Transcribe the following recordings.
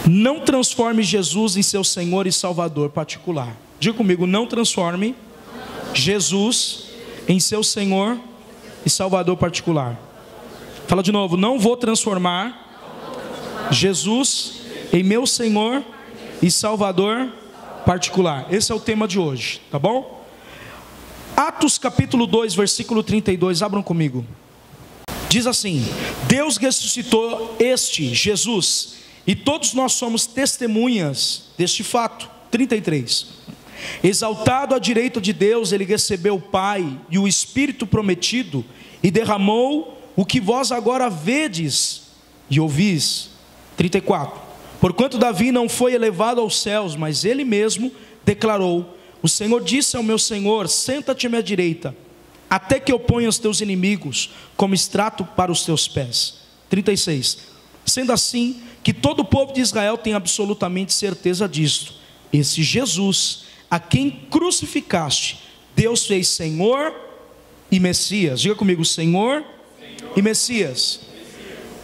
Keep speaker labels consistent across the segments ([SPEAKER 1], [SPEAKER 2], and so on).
[SPEAKER 1] Não transforme Jesus em seu Senhor e Salvador particular. Diga comigo, não transforme Jesus em seu Senhor e Salvador particular. Fala de novo, não vou transformar Jesus em meu Senhor e Salvador particular. Esse é o tema de hoje, tá bom? Atos capítulo 2, versículo 32, abram comigo. Diz assim: Deus ressuscitou este Jesus, e todos nós somos testemunhas deste fato. 33. Exaltado à direita de Deus, ele recebeu o Pai e o Espírito prometido, e derramou o que vós agora vedes e ouvis. 34. Porquanto Davi não foi elevado aos céus, mas ele mesmo declarou: o Senhor disse ao meu Senhor, senta-te à minha direita, até que eu ponha os teus inimigos como estrato para os teus pés. 36. Sendo assim, que todo o povo de Israel tem absolutamente certeza disto: esse Jesus, a quem crucificaste, Deus fez Senhor e Messias. Diga comigo, Senhor e Messias.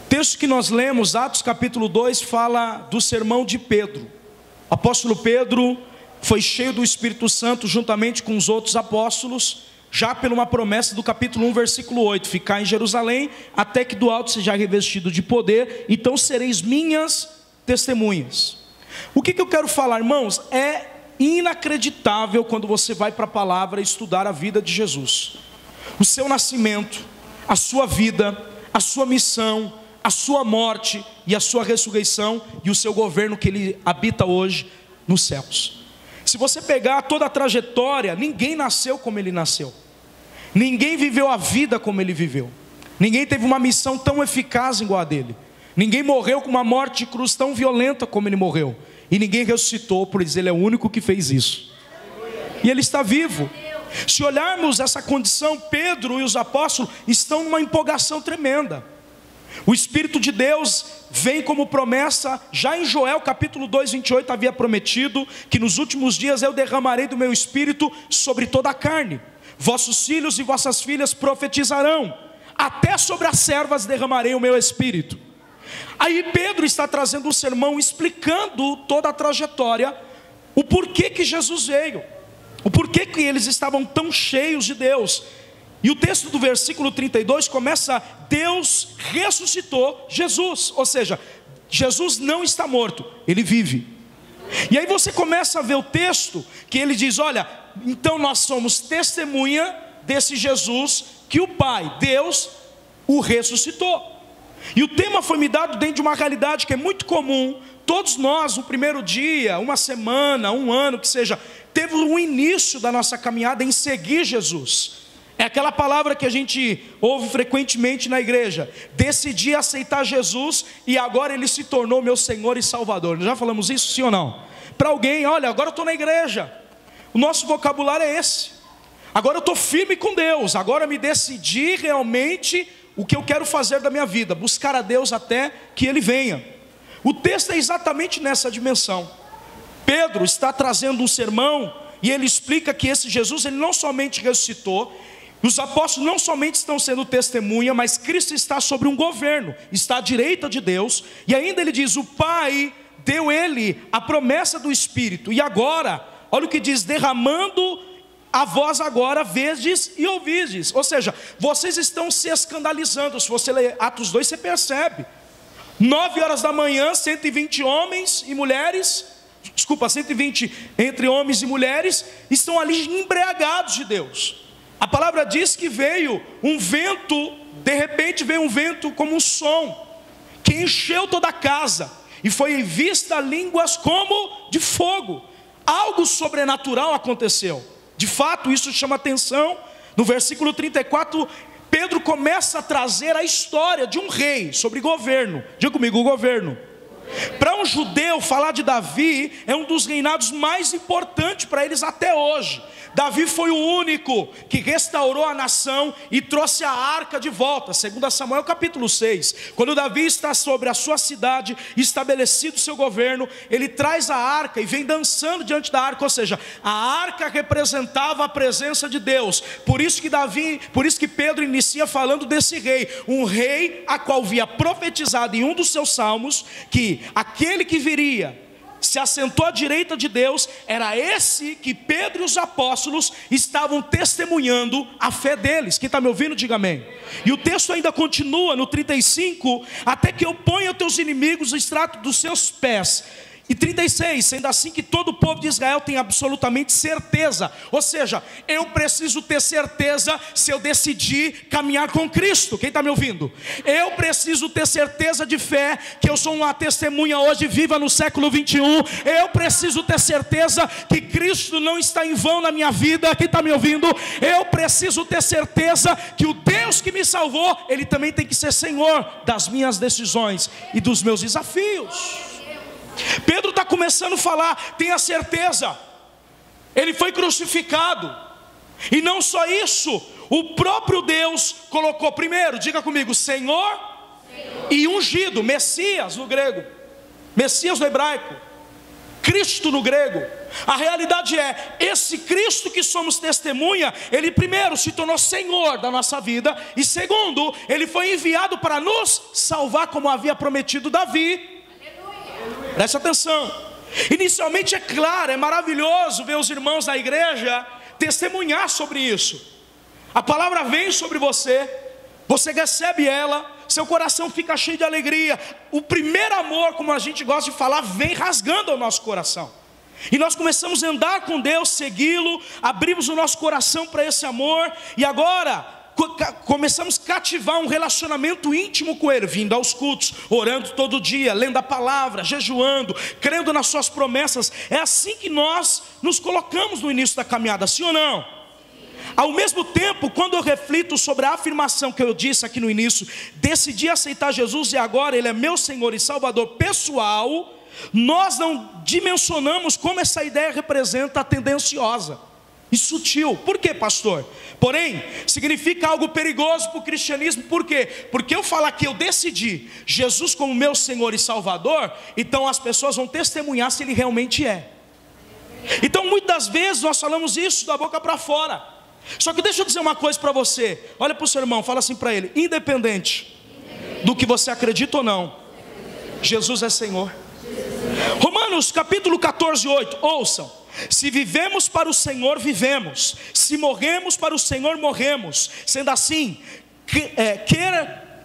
[SPEAKER 1] O texto que nós lemos, Atos capítulo 2, fala do sermão de Pedro. O apóstolo Pedro foi cheio do Espírito Santo juntamente com os outros apóstolos, já por uma promessa do capítulo 1, versículo 8: ficar em Jerusalém, até que do alto seja revestido de poder, então sereis minhas testemunhas. O que eu quero falar, irmãos, é inacreditável quando você vai para a palavra estudar a vida de Jesus. O seu nascimento, a sua vida, a sua missão, a sua morte e a sua ressurreição, e o seu governo que ele habita hoje nos céus. Se você pegar toda a trajetória, ninguém nasceu como ele nasceu, ninguém viveu a vida como ele viveu, ninguém teve uma missão tão eficaz igual a dele, ninguém morreu com uma morte de cruz tão violenta como ele morreu, e ninguém ressuscitou, pois ele é o único que fez isso, e ele está vivo. Se olharmos essa condição, Pedro e os apóstolos estão numa empolgação tremenda. O Espírito de Deus vem como promessa. Já em Joel capítulo 2, 28 havia prometido que nos últimos dias eu derramarei do meu Espírito sobre toda a carne. Vossos filhos e vossas filhas profetizarão, até sobre as servas derramarei o meu Espírito. Aí Pedro está trazendo um sermão explicando toda a trajetória, o porquê que Jesus veio, o porquê que eles estavam tão cheios de Deus. E o texto do versículo 32 começa: Deus ressuscitou Jesus, ou seja, Jesus não está morto, ele vive. E aí você começa a ver o texto que ele diz: olha, então nós somos testemunha desse Jesus que o Pai, Deus, o ressuscitou. E o tema foi me dado dentro de uma realidade que é muito comum. Todos nós, no primeiro dia, uma semana, um ano, que seja, teve um início da nossa caminhada em seguir Jesus. É aquela palavra que a gente ouve frequentemente na igreja: decidi aceitar Jesus e agora ele se tornou meu Senhor e Salvador. Já falamos isso, sim ou não? Para alguém, olha, agora eu estou na igreja. O nosso vocabulário é esse: agora eu estou firme com Deus, agora me decidi realmente o que eu quero fazer da minha vida, buscar a Deus até que Ele venha. O texto é exatamente nessa dimensão. Pedro está trazendo um sermão e ele explica que esse Jesus, ele não somente ressuscitou, os apóstolos não somente estão sendo testemunha, mas Cristo está sobre um governo, está à direita de Deus, e ainda ele diz: o Pai deu ele a promessa do Espírito, e agora, olha o que diz: derramando a vós agora vedes e ouvides. Ou seja, vocês estão se escandalizando. Se você ler Atos 2, você percebe. 9 horas da manhã, 120 homens e mulheres, 120 entre homens e mulheres, estão ali embriagados de Deus. A palavra diz que veio um vento, de repente veio um vento como um som, que encheu toda a casa, e foi vista línguas como de fogo. Algo sobrenatural aconteceu. De fato, isso chama atenção. No versículo 34, Pedro começa a trazer a história de um rei sobre governo. Diga comigo, o governo. Para um judeu, falar de Davi é um dos reinados mais importantes para eles até hoje. Davi foi o único que restaurou a nação e trouxe a arca de volta. 2 Samuel capítulo 6. Quando Davi está sobre a sua cidade, estabelecido o seu governo, ele traz a arca e vem dançando diante da arca. Ou seja, a arca representava a presença de Deus. Por isso que Pedro inicia falando desse rei. Um rei a qual havia profetizado em um dos seus salmos que aquele que viria se assentou à direita de Deus, era esse que Pedro e os apóstolos estavam testemunhando a fé deles. Quem está me ouvindo, diga amém. E o texto ainda continua no 35, até que eu ponha os teus inimigos no estrato dos seus pés. E 36, sendo assim que todo o povo de Israel tem absolutamente certeza. Ou seja, eu preciso ter certeza se eu decidir caminhar com Cristo. Quem está me ouvindo? Eu preciso ter certeza de fé, que eu sou uma testemunha hoje viva no século 21. Eu preciso ter certeza que Cristo não está em vão na minha vida. Quem está me ouvindo? Eu preciso ter certeza que o Deus que me salvou, Ele também tem que ser Senhor das minhas decisões e dos meus desafios. Pedro está começando a falar, tenha certeza, Ele foi crucificado. E não só isso, o próprio Deus colocou primeiro, diga comigo, Senhor, e ungido, Messias no grego, Messias no hebraico, Cristo no grego. A realidade é, esse Cristo que somos testemunha, Ele primeiro se tornou Senhor da nossa vida, e segundo, Ele foi enviado para nos salvar, como havia prometido Davi. Preste atenção. Inicialmente é claro, é maravilhoso ver os irmãos da igreja testemunhar sobre isso. A palavra vem sobre você, você recebe ela, seu coração fica cheio de alegria. O primeiro amor, como a gente gosta de falar, vem rasgando o nosso coração. E nós começamos a andar com Deus, segui-lo, abrimos o nosso coração para esse amor. E agora começamos a cativar um relacionamento íntimo com Ele, vindo aos cultos, orando todo dia, lendo a palavra, jejuando, crendo nas suas promessas. É assim que nós nos colocamos no início da caminhada, sim ou não? Ao mesmo tempo, quando eu reflito sobre a afirmação que eu disse aqui no início, decidi aceitar Jesus e agora Ele é meu Senhor e Salvador pessoal, nós não dimensionamos como essa ideia representa a tendenciosa e sutil. Por quê, pastor? Porém, significa algo perigoso para o cristianismo. Por quê? Porque eu falar que eu decidi Jesus como meu Senhor e Salvador, então as pessoas vão testemunhar se Ele realmente é. Então muitas vezes nós falamos isso da boca para fora. Só que deixa eu dizer uma coisa para você. Olha para o seu irmão, fala assim para ele: independente do que você acredita ou não, Jesus é Senhor. Romanos capítulo 14, 8, ouçam. Se vivemos para o Senhor, vivemos. Se morremos para o Senhor, morremos. Sendo assim, quer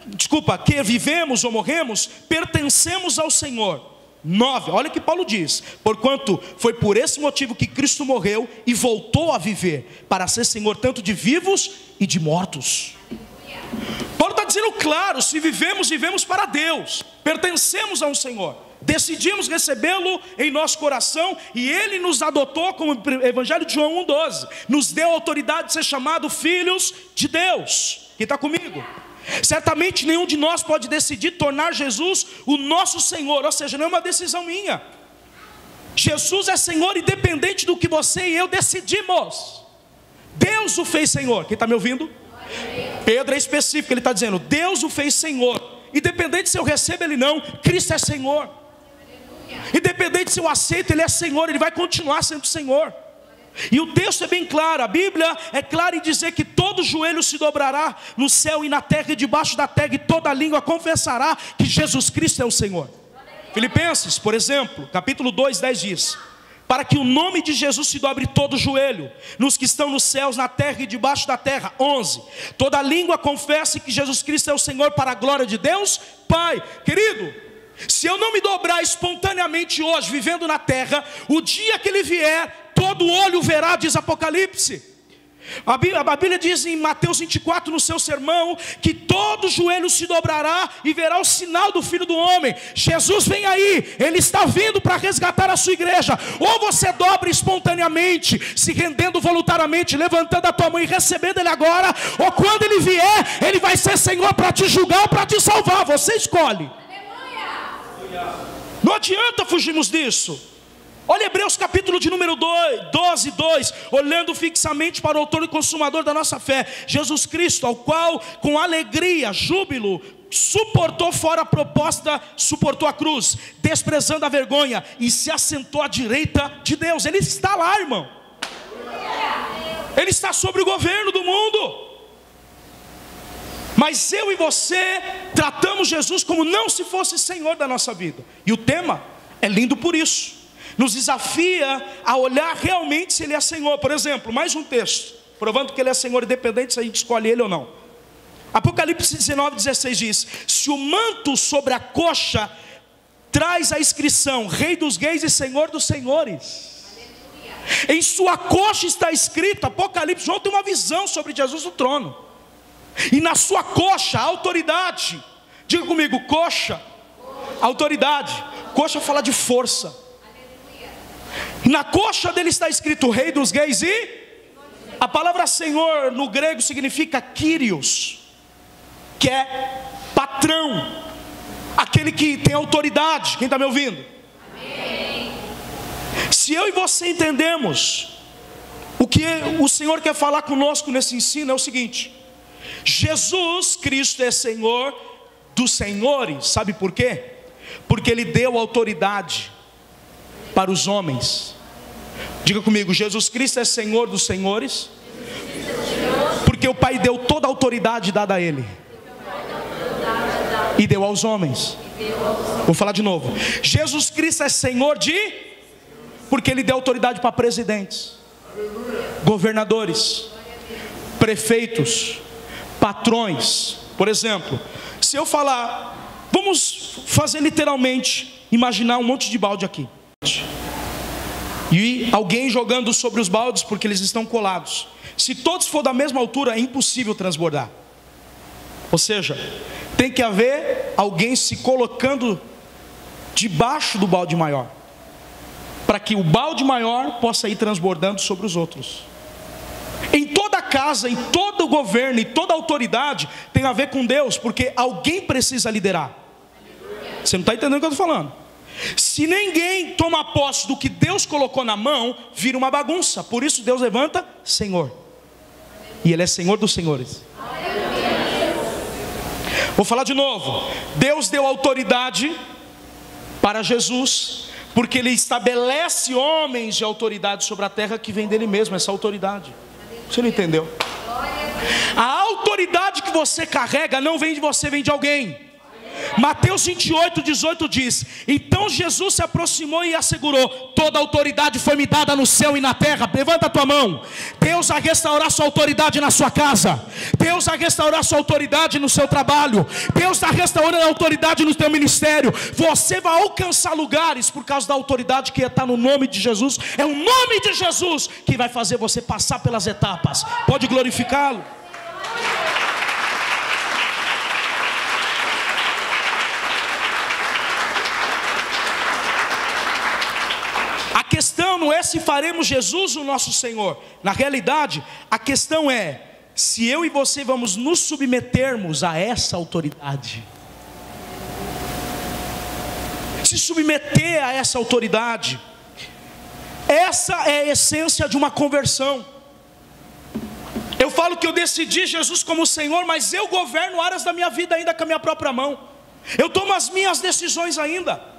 [SPEAKER 1] vivemos ou morremos, pertencemos ao Senhor. 9, olha o que Paulo diz: porquanto foi por esse motivo que Cristo morreu e voltou a viver, para ser Senhor tanto de vivos e de mortos. Paulo está dizendo claro, se vivemos, vivemos para Deus, pertencemos a um Senhor. Decidimos recebê-lo em nosso coração e Ele nos adotou, como o Evangelho de João 1,12, nos deu a autoridade de ser chamado filhos de Deus. Quem está comigo? Certamente nenhum de nós pode decidir tornar Jesus o nosso Senhor, ou seja, não é uma decisão minha. Jesus é Senhor independente do que você e eu decidimos. Deus o fez Senhor. Quem está me ouvindo? Pedro é específico, ele está dizendo, Deus o fez Senhor. Independente se eu recebo Ele não, Cristo é Senhor. Independente se eu aceito, Ele é Senhor, Ele vai continuar sendo Senhor. E o texto é bem claro, a Bíblia é clara em dizer que todo joelho se dobrará no céu e na terra e debaixo da terra, e toda língua confessará que Jesus Cristo é o Senhor. Filipenses, por exemplo, capítulo 2, 10 diz: para que o nome de Jesus se dobre todo o joelho, nos que estão nos céus, na terra e debaixo da terra. 11, toda língua confesse que Jesus Cristo é o Senhor, para a glória de Deus Pai. Querido, se eu não me dobrar espontaneamente hoje, vivendo na terra, o dia que Ele vier, todo olho verá, diz Apocalipse. A Bíblia diz em Mateus 24, no seu sermão, que todo joelho se dobrará e verá o sinal do Filho do Homem. Jesus vem aí, Ele está vindo para resgatar a sua igreja. Ou você dobra espontaneamente, se rendendo voluntariamente, levantando a tua mão e recebendo Ele agora, ou quando Ele vier, Ele vai ser Senhor para te julgar ou para te salvar. Você escolhe. Não adianta fugirmos disso. Olha Hebreus capítulo de número 12, 2, olhando fixamente para o autor e consumador da nossa fé, Jesus Cristo, ao qual com alegria, júbilo, suportou fora a proposta, suportou a cruz, desprezando a vergonha, e se assentou à direita de Deus. Ele está lá, irmão. Ele está sobre o governo do mundo. Mas eu e você tratamos Jesus como não se fosse Senhor da nossa vida. E o tema é lindo por isso. Nos desafia a olhar realmente se Ele é Senhor. Por exemplo, mais um texto, provando que Ele é Senhor, independente se a gente escolhe Ele ou não. Apocalipse 19:16 diz: se o manto sobre a coxa traz a inscrição Rei dos Reis e Senhor dos Senhores, em sua coxa está escrito, Apocalipse, João tem uma visão sobre Jesus no trono. E na sua coxa, a autoridade. Diga comigo, coxa, autoridade. Coxa fala de força. E na coxa dele está escrito Rei dos Reis e... A palavra Senhor no grego significa Kyrios, que é patrão, aquele que tem autoridade. Quem está me ouvindo? Amém. Se eu e você entendemos o que o Senhor quer falar conosco nesse ensino, é o seguinte: Jesus Cristo é Senhor dos senhores. Sabe por quê? Porque Ele deu autoridade para os homens. Diga comigo, Jesus Cristo é Senhor dos senhores, porque o Pai deu toda a autoridade dada a Ele e deu aos homens. Vou falar de novo. Jesus Cristo é Senhor porque Ele deu autoridade para presidentes, governadores, prefeitos, patrões. Por exemplo, se eu falar, vamos fazer literalmente, imaginar um monte de balde aqui, e alguém jogando sobre os baldes porque eles estão colados. Se todos for da mesma altura, é impossível transbordar. Ou seja, tem que haver alguém se colocando debaixo do balde maior, para que o balde maior possa ir transbordando sobre os outros. Em toda casa, em todo governo, em toda autoridade, tem a ver com Deus, porque alguém precisa liderar. Você não está entendendo o que eu estou falando? Se ninguém toma posse do que Deus colocou na mão, vira uma bagunça. Por isso Deus levanta Senhor, e Ele é Senhor dos senhores. Vou falar de novo. Deus deu autoridade para Jesus, porque Ele estabelece homens de autoridade sobre a terra que vem dele mesmo, essa autoridade. Você não entendeu? A autoridade que você carrega não vem de você, vem de alguém. Mateus 28:18 diz: então Jesus se aproximou e assegurou: toda autoridade foi me dada no céu e na terra. Levanta a tua mão. Deus vai restaurar sua autoridade na sua casa. Deus vai restaurar sua autoridade no seu trabalho. Deus está restaurando a autoridade no teu ministério. Você vai alcançar lugares por causa da autoridade que está no nome de Jesus. É o nome de Jesus que vai fazer você passar pelas etapas. Pode glorificá-lo. A questão não é se faremos Jesus o nosso Senhor. Na realidade, a questão é se eu e você vamos nos submetermos a essa autoridade. Se submeter a essa autoridade. Essa é a essência de uma conversão. Eu falo que eu decidi Jesus como Senhor, mas eu governo áreas da minha vida ainda com a minha própria mão. Eu tomo as minhas decisões ainda.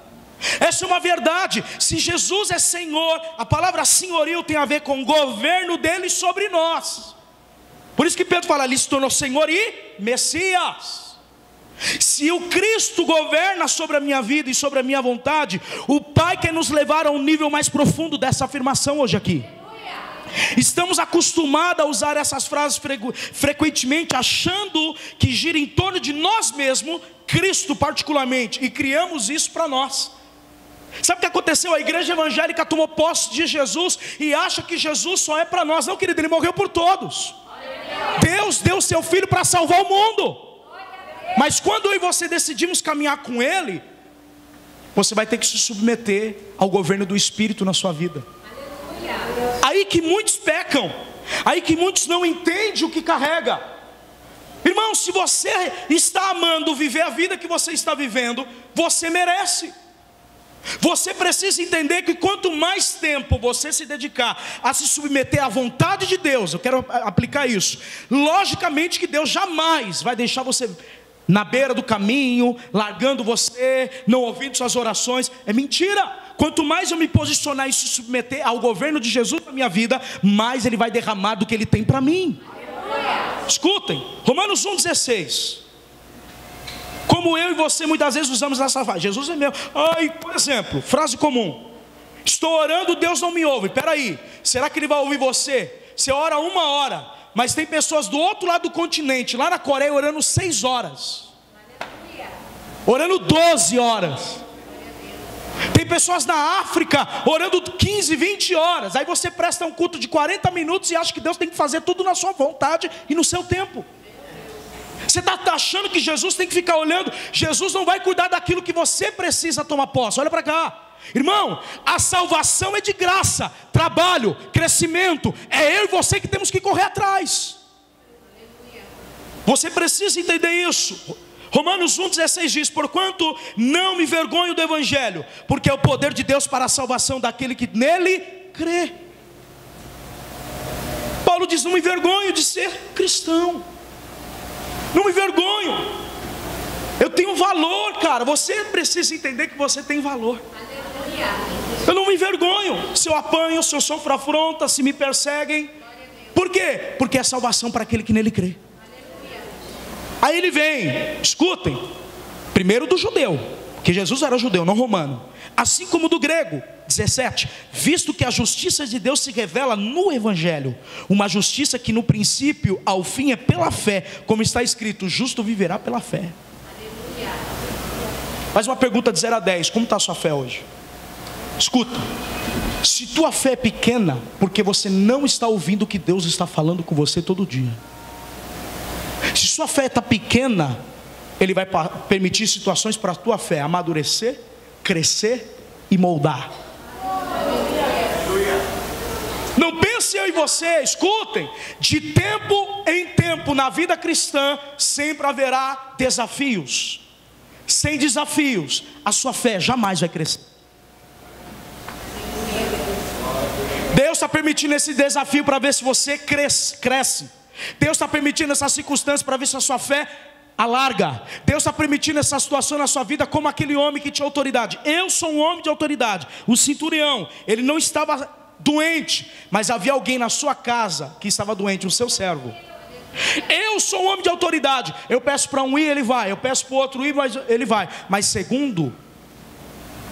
[SPEAKER 1] Essa é uma verdade. Se Jesus é Senhor, a palavra senhorio tem a ver com o governo dele sobre nós. Por isso que Pedro fala, ele se tornou Senhor e Messias. Se o Cristo governa sobre a minha vida e sobre a minha vontade, o Pai quer nos levar a um nível mais profundo dessa afirmação hoje aqui. Estamos acostumados a usar essas frases frequentemente, achando que gira em torno de nós mesmos, Cristo particularmente, e criamos isso para nós. Sabe o que aconteceu? A igreja evangélica tomou posse de Jesus e acha que Jesus só é para nós. Não, querido, Ele morreu por todos. Deus deu seu Filho para salvar o mundo. Mas quando eu e você decidimos caminhar com Ele, você vai ter que se submeter ao governo do Espírito na sua vida. Aí que muitos pecam, aí que muitos não entendem o que carrega. Irmão, se você está amando viver a vida que você está vivendo, você merece. Você precisa entender que quanto mais tempo você se dedicar a se submeter à vontade de Deus, eu quero aplicar isso, logicamente que Deus jamais vai deixar você na beira do caminho, largando você, não ouvindo suas orações. É mentira. Quanto mais eu me posicionar e se submeter ao governo de Jesus na minha vida, mais Ele vai derramar do que Ele tem para mim. Escutem, Romanos 1,16. Como eu e você muitas vezes usamos essa frase: Jesus é meu. Ai, por exemplo, frase comum: estou orando, Deus não me ouve. Espera aí, será que Ele vai ouvir você? Você ora 1 hora, mas tem pessoas do outro lado do continente, lá na Coreia, orando 6 horas, orando 12 horas. Tem pessoas na África orando 15, 20 horas. Aí você presta um culto de 40 minutos e acha que Deus tem que fazer tudo na sua vontade e no seu tempo. Você está achando que Jesus tem que ficar olhando? Jesus não vai cuidar daquilo que você precisa tomar posse. Olha para cá, irmão, a salvação é de graça, trabalho, crescimento. É eu e você que temos que correr atrás. Você precisa entender isso. Romanos 1,16 diz: porquanto não me vergonho do Evangelho, porque é o poder de Deus para a salvação daquele que nele crê. Paulo diz: não me vergonho de ser cristão, não me vergonho, eu tenho valor, cara. Você precisa entender que você tem valor. Eu não me vergonho se eu apanho, se eu sofro afronta, se me perseguem. Por quê? Porque é salvação para aquele que nele crê. Aí ele vem, escutem, primeiro do judeu, que Jesus era judeu, não romano, assim como do grego, 17, visto que a justiça de Deus se revela no Evangelho, uma justiça que no princípio ao fim é pela fé, como está escrito: o justo viverá pela fé. Faz uma pergunta de 0 a 10, como está a sua fé hoje? Escuta, se tua fé é pequena, porque você não está ouvindo o que Deus está falando com você todo dia. Se sua fé está pequena, Ele vai permitir situações para a tua fé amadurecer, crescer e moldar. Não pense eu e você, escutem, de tempo em tempo na vida cristã sempre haverá desafios. Sem desafios, a sua fé jamais vai crescer. Deus está permitindo esse desafio para ver se você cresce. Deus está permitindo essas circunstâncias para ver se a sua fé alarga. Deus está permitindo essa situação na sua vida, como aquele homem que tinha autoridade. Eu sou um homem de autoridade. O centurião, ele não estava doente, mas havia alguém na sua casa que estava doente, o seu servo. Eu sou um homem de autoridade. Eu peço para um ir, ele vai. Eu peço para o outro ir, mas ele vai. Mas segundo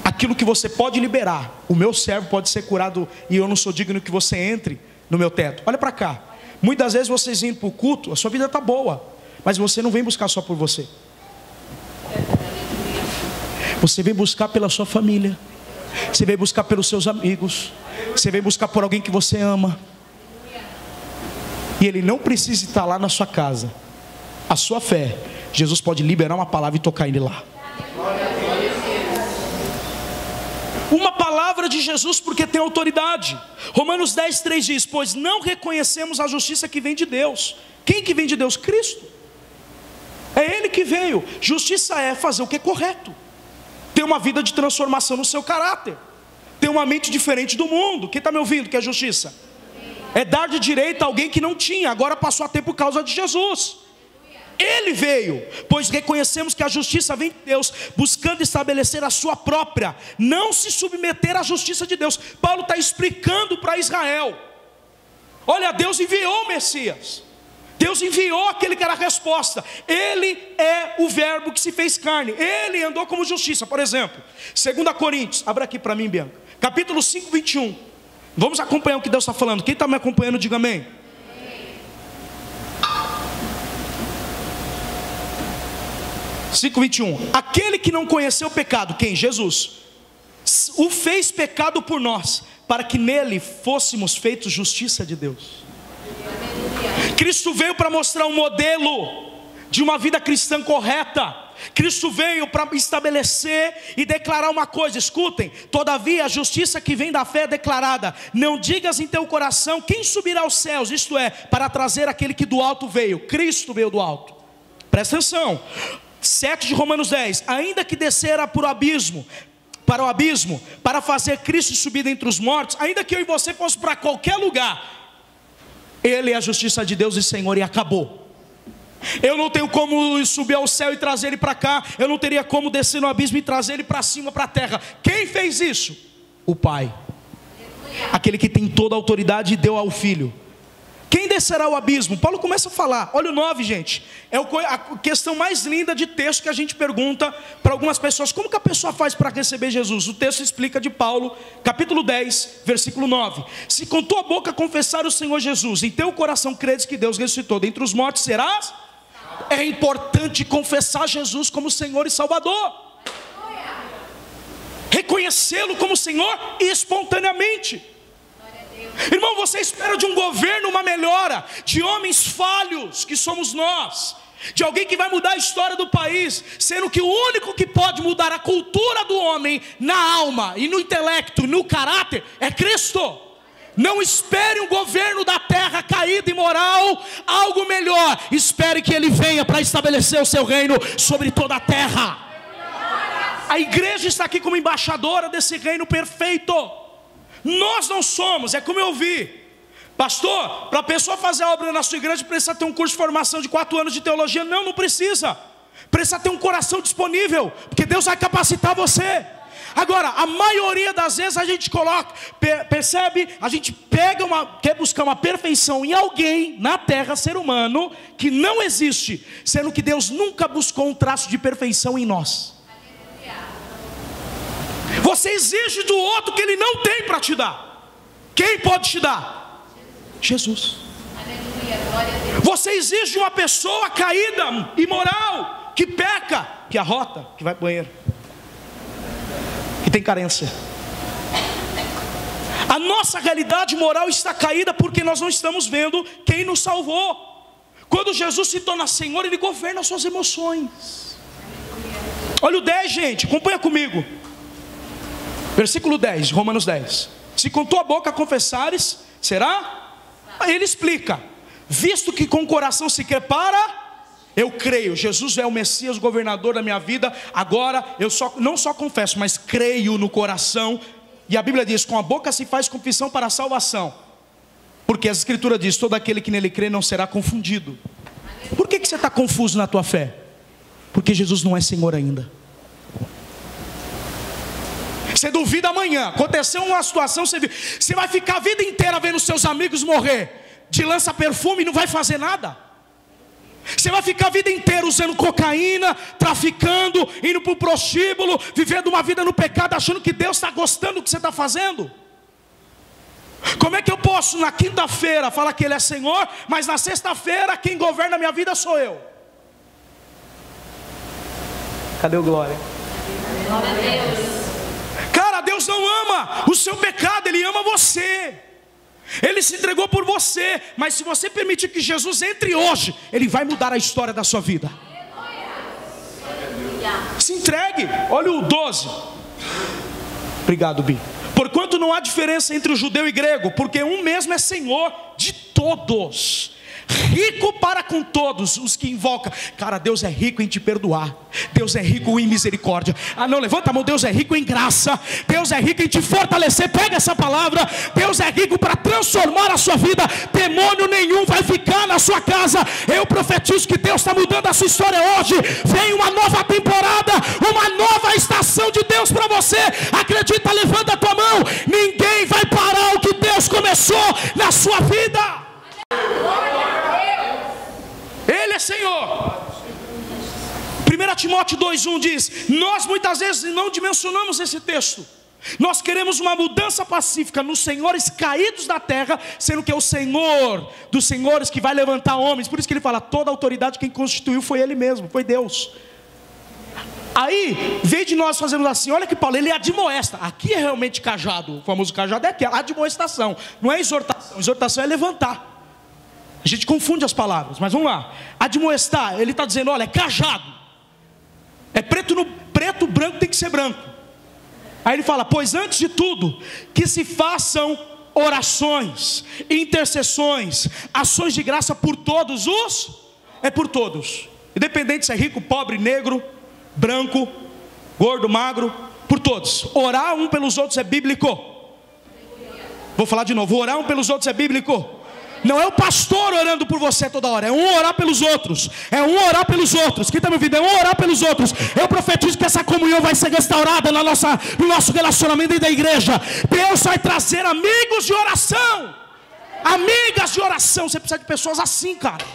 [SPEAKER 1] aquilo que você pode liberar, o meu servo pode ser curado, e eu não sou digno que você entre no meu teto. Olha para cá. Muitas vezes vocês indo para o culto, a sua vida está boa, mas você não vem buscar só por você. Você vem buscar pela sua família. Você vem buscar pelos seus amigos. Você vem buscar por alguém que você ama. E ele não precisa estar lá na sua casa. A sua fé, Jesus pode liberar uma palavra e tocar ele lá. Uma palavra de Jesus, porque tem autoridade. Romanos 10:3 diz: pois não reconhecemos a justiça que vem de Deus. Quem que vem de Deus? Cristo. É Ele que veio. Justiça é fazer o que é correto, ter uma vida de transformação no seu caráter, ter uma mente diferente do mundo. Quem está me ouvindo que é justiça? É dar de direito a alguém que não tinha, agora passou a ter por causa de Jesus. Ele veio, pois reconhecemos que a justiça vem de Deus, buscando estabelecer a sua própria, não se submeter à justiça de Deus. Paulo está explicando para Israel: olha, Deus enviou o Messias, Deus enviou aquele que era a resposta. Ele é o verbo que se fez carne, ele andou como justiça. Por exemplo, 2 Coríntios, abra aqui para mim, Bianca, capítulo 5, 21. Vamos acompanhar o que Deus está falando. Quem está me acompanhando, diga amém. 5:21. Aquele que não conheceu o pecado, quem? Jesus, o fez pecado por nós, para que nele fôssemos feitos justiça de Deus. Cristo veio para mostrar um modelo de uma vida cristã correta. Cristo veio para estabelecer e declarar uma coisa, escutem: todavia a justiça que vem da fé é declarada. Não digas em teu coração: quem subirá aos céus? Isto é, para trazer aquele que do alto veio. Cristo veio do alto. Presta atenção. 7 de Romanos 10, ainda que descera para o abismo, para fazer Cristo subir dentre os mortos, ainda que eu e você fosse para qualquer lugar, Ele é a justiça de Deus e Senhor, e acabou. Eu não tenho como subir ao céu e trazer Ele para cá, eu não teria como descer no abismo e trazer Ele para cima, para a terra. Quem fez isso? O Pai, aquele que tem toda a autoridade e deu ao Filho. Quem descerá o abismo? Paulo começa a falar, olha o 9, gente. É a questão mais linda de texto que a gente pergunta para algumas pessoas: como que a pessoa faz para receber Jesus? O texto explica de Paulo, capítulo 10, versículo 9: se com tua boca confessar o Senhor Jesus, em teu coração credes que Deus ressuscitou dentre os mortos, serás. É importante confessar Jesus como Senhor e Salvador, reconhecê-lo como Senhor espontaneamente. Irmão, você espera de um governo uma melhora, de homens falhos que somos nós, de alguém que vai mudar a história do país, sendo que o único que pode mudar a cultura do homem na alma e no intelecto e no caráter é Cristo. Não espere um governo da terra caído e imoral, algo melhor. Espere que Ele venha para estabelecer o seu reino sobre toda a terra. A igreja está aqui como embaixadora desse reino perfeito. Nós não somos, é como eu vi: pastor, para a pessoa fazer a obra na sua igreja precisa ter um curso de formação de 4 anos de teologia. Não, não precisa. Precisa ter um coração disponível, porque Deus vai capacitar você. Agora, a maioria das vezes a gente coloca, percebe? A gente quer buscar uma perfeição em alguém na terra, ser humano, que não existe, sendo que Deus nunca buscou um traço de perfeição em nós. Você exige do outro que Ele não tem para te dar. Quem pode te dar? Jesus. Você exige de uma pessoa caída, imoral, que peca, que arrota, que vai para o banheiro, que tem carência. A nossa realidade moral está caída porque nós não estamos vendo quem nos salvou. Quando Jesus se torna Senhor, Ele governa as suas emoções. Olha o 10, gente, acompanha comigo. Versículo 10, Romanos 10: se com tua boca confessares, será? Aí ele explica: visto que com o coração se crê para, eu creio, Jesus é o Messias, o governador da minha vida. Agora eu não só confesso, mas creio no coração. E a Bíblia diz: com a boca se faz confissão para a salvação, porque a Escritura diz: todo aquele que nele crê não será confundido. Por que você está confuso na tua fé? Porque Jesus não é Senhor ainda. Você duvida amanhã, aconteceu uma situação, você vai ficar a vida inteira vendo seus amigos morrer de lança-perfume e não vai fazer nada. Você vai ficar a vida inteira usando cocaína, traficando, indo para o prostíbulo, vivendo uma vida no pecado, achando que Deus está gostando do que você está fazendo. Como é que eu posso na quinta-feira falar que Ele é Senhor, mas na sexta-feira quem governa a minha vida sou eu? Cadê o glória?
[SPEAKER 2] Glória a Deus.
[SPEAKER 1] Cara, Deus não ama o seu pecado, Ele ama você. Ele se entregou por você. Mas se você permitir que Jesus entre hoje, Ele vai mudar a história da sua vida. Se entregue. Olha o 12. Obrigado, Bi. Porquanto não há diferença entre o judeu e grego, porque um mesmo é Senhor de todos, rico para com todos os que invocam. Cara, Deus é rico em te perdoar. Deus é rico em misericórdia. Ah não, levanta a mão. Deus é rico em graça. Deus é rico em te fortalecer. Pega essa palavra. Deus é rico para transformar a sua vida. Demônio nenhum vai ficar na sua casa. Eu profetizo que Deus está mudando a sua história hoje. Vem uma nova temporada, uma nova estação de Deus para você. Acredita, levanta a tua mão. Ninguém vai parar o que Deus começou na sua vida. Ele é Senhor. 1 Timóteo 2,1 diz: nós muitas vezes não dimensionamos esse texto. Nós queremos uma mudança pacífica nos senhores caídos da terra, sendo que é o Senhor dos senhores que vai levantar homens. Por isso que ele fala: toda a autoridade quem constituiu foi Ele mesmo, foi Deus. Aí, vem de nós fazermos assim: olha que Paulo, ele admoesta. Aqui é realmente cajado, o famoso cajado é aqui, a admoestação. Não é exortação, exortação é levantar. A gente confunde as palavras, mas vamos lá. Admoestar, ele está dizendo: olha, é cajado. É preto no preto, branco tem que ser branco. Aí ele fala: pois antes de tudo, que se façam orações, intercessões, ações de graça por todos os... É por todos, independente se é rico, pobre, negro, branco, gordo, magro, por todos. Orar um pelos outros é bíblico. Vou falar de novo: orar um pelos outros é bíblico. Não é o pastor orando por você toda hora, é um orar pelos outros. É um orar pelos outros. Quem está me ouvindo? É um orar pelos outros. Eu profetizo que essa comunhão vai ser restaurada no nosso relacionamento dentro da igreja. Deus vai trazer amigos de oração. Amigas de oração. Você precisa de pessoas assim, cara.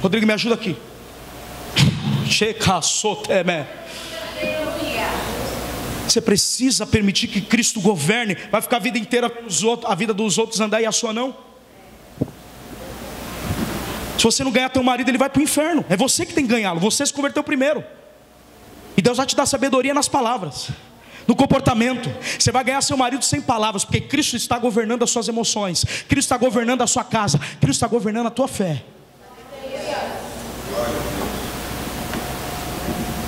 [SPEAKER 1] Rodrigo, me ajuda aqui. Você precisa permitir que Cristo governe. Vai ficar a vida inteira a vida dos outros andar e a sua não? Se você não ganhar teu marido, ele vai para o inferno. É você que tem que ganhá-lo. Você se converteu primeiro. E Deus vai te dar sabedoria nas palavras, no comportamento. Você vai ganhar seu marido sem palavras, porque Cristo está governando as suas emoções, Cristo está governando a sua casa, Cristo está governando a tua fé.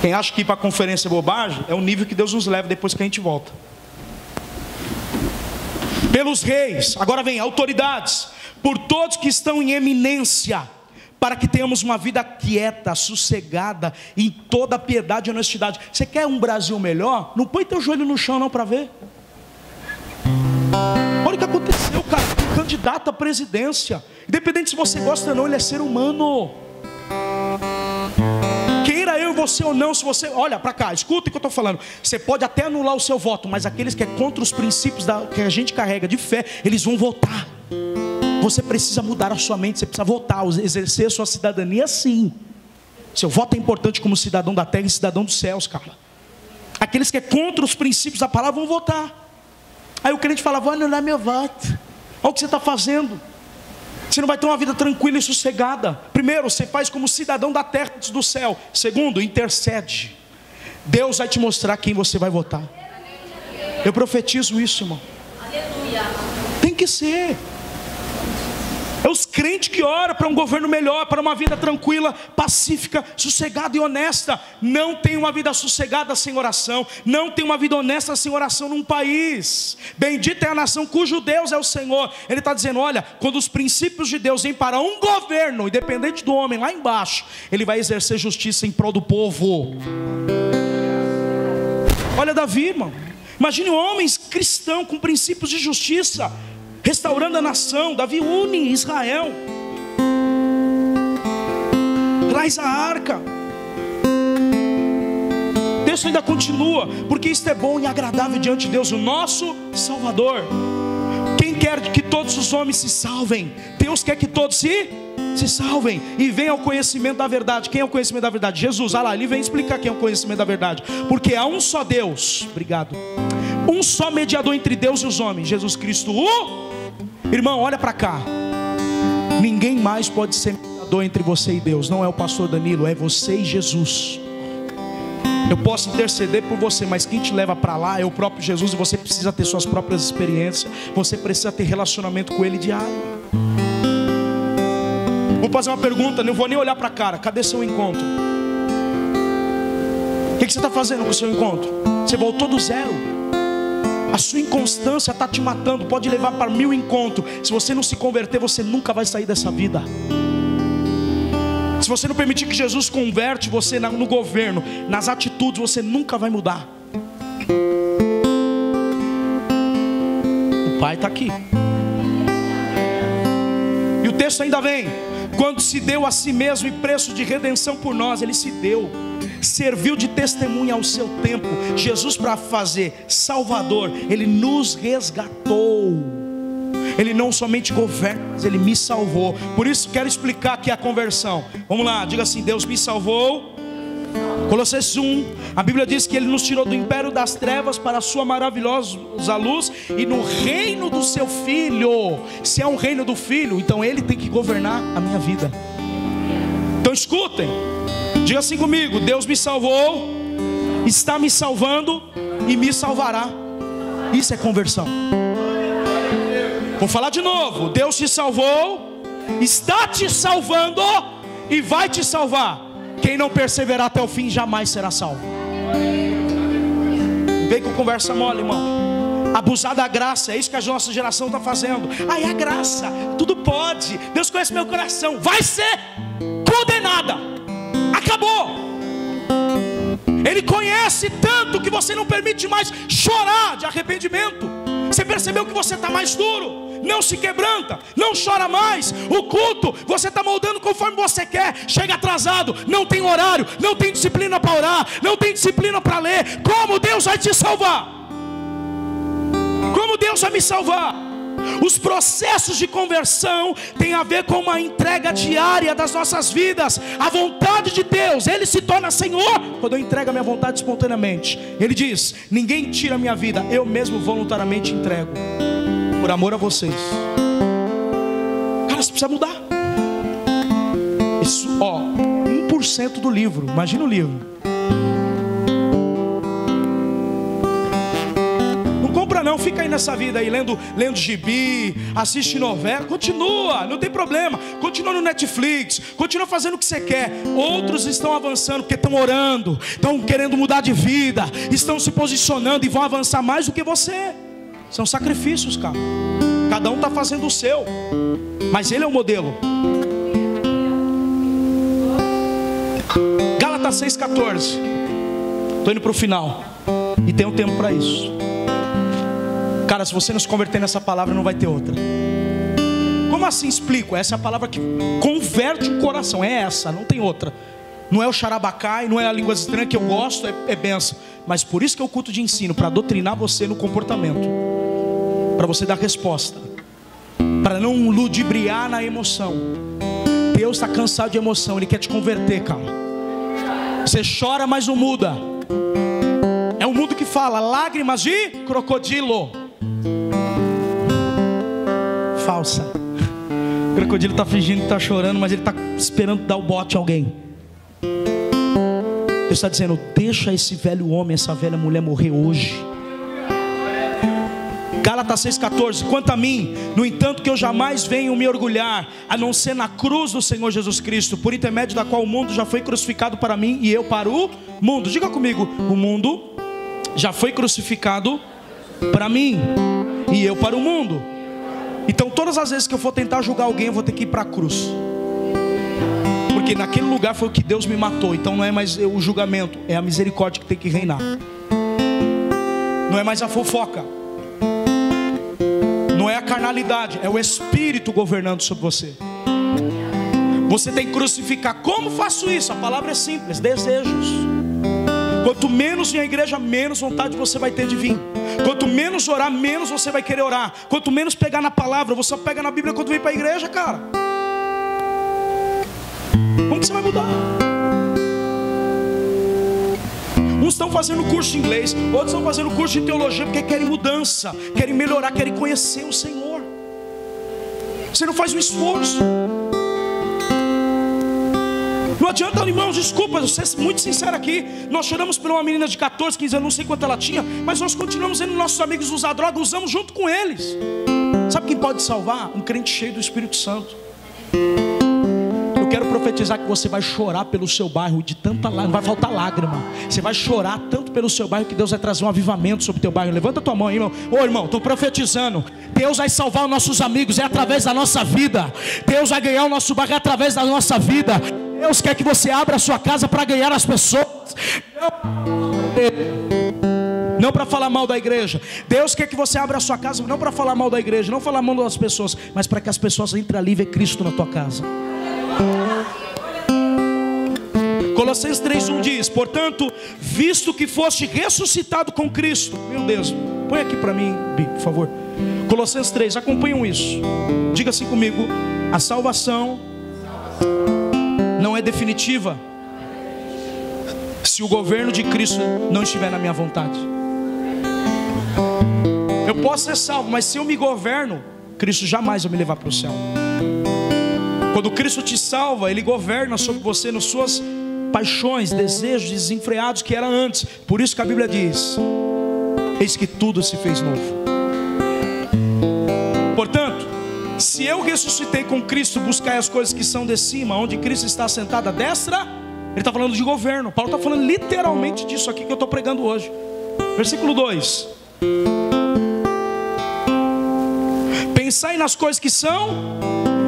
[SPEAKER 1] Quem acha que ir para a conferência é bobagem, é o nível que Deus nos leva depois que a gente volta. Pelos reis, agora vem autoridades, por todos que estão em eminência, para que tenhamos uma vida quieta, sossegada, em toda piedade e honestidade. Você quer um Brasil melhor? Não põe teu joelho no chão não para ver. Olha o que aconteceu, cara. Um candidato à presidência, independente se você gosta ou não, ele é ser humano. Queira eu, você ou não, se você... Olha para cá, escuta o que eu estou falando. Você pode até anular o seu voto, mas aqueles que é contra os princípios que a gente carrega de fé, eles vão votar. Você precisa mudar a sua mente, você precisa votar, exercer a sua cidadania sim. Seu voto é importante como cidadão da terra e cidadão dos céus, cara. Aqueles que é contra os princípios da palavra vão votar. Aí o crente fala, vou anular meu voto. Olha o que você está fazendo. Você não vai ter uma vida tranquila e sossegada. Primeiro, você faz como cidadão da terra antes do céu. Segundo, intercede. Deus vai te mostrar quem você vai votar. Eu profetizo isso, irmão. Tem que ser. É os crentes que oram para um governo melhor, para uma vida tranquila, pacífica, sossegada e honesta. Não tem uma vida sossegada sem oração. Não tem uma vida honesta sem oração num país. Bendita é a nação cujo Deus é o Senhor. Ele está dizendo, olha, quando os princípios de Deus vêm para um governo, independente do homem lá embaixo, Ele vai exercer justiça em prol do povo. Olha Davi, irmão. Imagine homens cristãos com princípios de justiça, restaurando a nação. Davi une Israel, traz a arca. O texto ainda continua, porque isto é bom e agradável diante de Deus, o nosso Salvador. Quem quer que todos os homens se salvem? Deus quer que todos se salvem e venham ao conhecimento da verdade. Quem é o conhecimento da verdade? Jesus. Olha lá, ele vem explicar quem é o conhecimento da verdade. Porque há um só Deus, obrigado, um só mediador entre Deus e os homens, Jesus Cristo, irmão, olha para cá. Ninguém mais pode ser mediador entre você e Deus. Não é o pastor Danilo, é você e Jesus. Eu posso interceder por você, mas quem te leva para lá é o próprio Jesus. E você precisa ter suas próprias experiências. Você precisa ter relacionamento com Ele diário. Vou fazer uma pergunta, não vou nem olhar para a cara. Cadê seu encontro? O que você está fazendo com o seu encontro? Você voltou do zero. A sua inconstância está te matando. Pode levar para 1000 encontros. Se você não se converter, você nunca vai sair dessa vida. Se você não permitir que Jesus converte você no governo, nas atitudes, você nunca vai mudar. O Pai está aqui. E o texto ainda vem. Quando se deu a si mesmo em preço de redenção por nós, Ele se deu, serviu de testemunha ao seu tempo. Jesus, para fazer Salvador, Ele nos resgatou. Ele não somente governa, mas Ele me salvou. Por isso quero explicar aqui a conversão. Vamos lá, diga assim: Deus me salvou. Colossenses 1, a Bíblia diz que Ele nos tirou do império das trevas para a sua maravilhosa luz, e no reino do seu Filho. Se é um reino do Filho, então Ele tem que governar a minha vida. Então escutem, diga assim comigo: Deus me salvou, está me salvando e me salvará. Isso é conversão. Vou falar de novo: Deus te salvou, está te salvando e vai te salvar. Quem não perseverar até o fim jamais será salvo. Vem com conversa mole, irmão. Abusar da graça, é isso que a nossa geração está fazendo. Ai, a graça, tudo pode. Deus conhece meu coração. Vai ser condenada. Acabou. Ele conhece tanto que você não permite mais chorar de arrependimento. Você percebeu que você está mais duro, não se quebranta, não chora mais. O culto você está moldando conforme você quer. Chega atrasado, não tem horário, não tem disciplina para orar, não tem disciplina para ler. Como Deus vai te salvar? Como Deus vai me salvar? Os processos de conversão têm a ver com uma entrega diária das nossas vidas à vontade de Deus. Ele se torna Senhor quando eu entrego a minha vontade espontaneamente. Ele diz: ninguém tira a minha vida, eu mesmo voluntariamente entrego, por amor a vocês. Cara, você precisa mudar. Isso, 1% do livro. Imagina o livro. Não, fica aí nessa vida aí, lendo gibi, assiste novela, continua, não tem problema, continua no Netflix, continua fazendo o que você quer. Outros estão avançando porque estão orando, estão querendo mudar de vida, estão se posicionando e vão avançar mais do que você. São sacrifícios, cara. Cada um está fazendo o seu, mas ele é o modelo. Gálatas 6,14. Estou indo para o final e tenho tempo para isso. Cara, se você não se converter nessa palavra, não vai ter outra. Como assim explico? Essa é a palavra que converte o coração. É essa, não tem outra. Não é o xarabacai, não é a língua estranha que eu gosto, é benção. Mas por isso que é o culto de ensino, para doutrinar você no comportamento, para você dar resposta, para não ludibriar na emoção. Deus está cansado de emoção, Ele quer te converter, cara. Você chora, mas não muda. É um mundo que fala lágrimas de crocodilo. Falsa. O crocodilo está fingindo que está chorando, mas ele está esperando dar o bote a alguém. Deus está dizendo: deixa esse velho homem, essa velha mulher morrer hoje. Gálatas 6,14. Quanto a mim, no entanto, que eu jamais venho me orgulhar, a não ser na cruz do Senhor Jesus Cristo, por intermédio da qual o mundo já foi crucificado para mim e eu para o mundo. Diga comigo: o mundo já foi crucificado para mim e eu para o mundo. Então todas as vezes que eu for tentar julgar alguém, eu vou ter que ir para a cruz, porque naquele lugar foi o que Deus me matou. Então não é mais o julgamento, é a misericórdia que tem que reinar. Não é mais a fofoca, não é a carnalidade, é o Espírito governando sobre você. Você tem que crucificar. Como faço isso? A palavra é simples: desejos. Quanto menos vir à igreja, menos vontade você vai ter de vir. Quanto menos orar, menos você vai querer orar. Quanto menos pegar na palavra, você só pega na Bíblia quando vem para a igreja, cara. Como que você vai mudar? Uns estão fazendo curso de inglês, outros estão fazendo curso de teologia porque querem mudança, querem melhorar, querem conhecer o Senhor. Você não faz um esforço. Não adianta, irmãos, desculpa, eu vou ser muito sincero aqui. Nós choramos por uma menina de 14, 15 anos, não sei quanto ela tinha, mas nós continuamos vendo nossos amigos usar droga, usamos junto com eles. Sabe quem pode salvar? Um crente cheio do Espírito Santo. Eu quero profetizar que você vai chorar pelo seu bairro de tanta lágrima, não vai faltar lágrima. Você vai chorar tanto pelo seu bairro que Deus vai trazer um avivamento sobre o teu bairro. Levanta a tua mão aí, irmão. Ô irmão, estou profetizando. Deus vai salvar os nossos amigos, é através da nossa vida. Deus vai ganhar o nosso bairro, é através da nossa vida. Deus quer que você abra a sua casa para ganhar as pessoas, não para falar mal da igreja. Deus quer que você abra a sua casa não para falar mal da igreja, não falar mal das pessoas, mas para que as pessoas entrem ali e vejam Cristo na tua casa. Colossenses 3,1 diz: portanto, visto que foste ressuscitado com Cristo. Meu Deus, põe aqui para mim, Bi, por favor. Colossenses 3, acompanham isso. Diga assim comigo: a salvação não é definitiva se o governo de Cristo não estiver na minha vontade. Eu posso ser salvo, mas se eu me governo, Cristo jamais vai me levar para o céu. Quando Cristo te salva, Ele governa sobre você nas suas paixões, desejos desenfreados que era antes. Por isso que a Bíblia diz: eis que tudo se fez novo. Portanto, se eu ressuscitei com Cristo, buscai as coisas que são de cima, onde Cristo está sentado à destra. Ele está falando de governo. Paulo está falando literalmente disso aqui que eu estou pregando hoje. Versículo 2: pensai nas coisas que são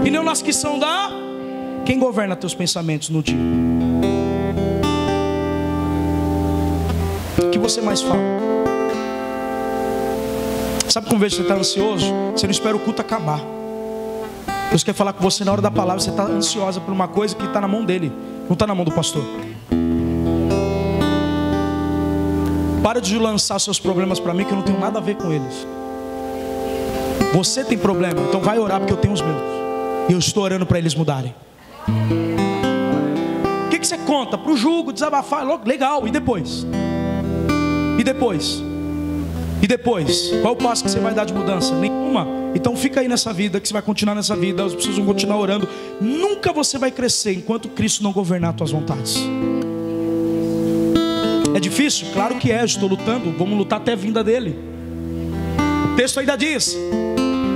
[SPEAKER 1] e não nas que são da... Quem governa teus pensamentos no dia? O que você mais fala? Sabe como vejo que você está ansioso? Você não espera o culto acabar. Deus quer falar com você na hora da palavra. Você está ansiosa por uma coisa que está na mão dele, não está na mão do pastor. Para de lançar seus problemas para mim, que eu não tenho nada a ver com eles. Você tem problema, então vai orar, porque eu tenho os meus. E eu estou orando para eles mudarem. O que você conta? Para o julgo, desabafar, legal. E depois? E depois? E depois? Qual o passo que você vai dar de mudança? Nenhuma. Então fica aí nessa vida, que você vai continuar nessa vida. As pessoas vão continuar orando. Nunca você vai crescer enquanto Cristo não governar as tuas vontades. É difícil? Claro que é, eu estou lutando. Vamos lutar até a vinda dele. O texto ainda diz: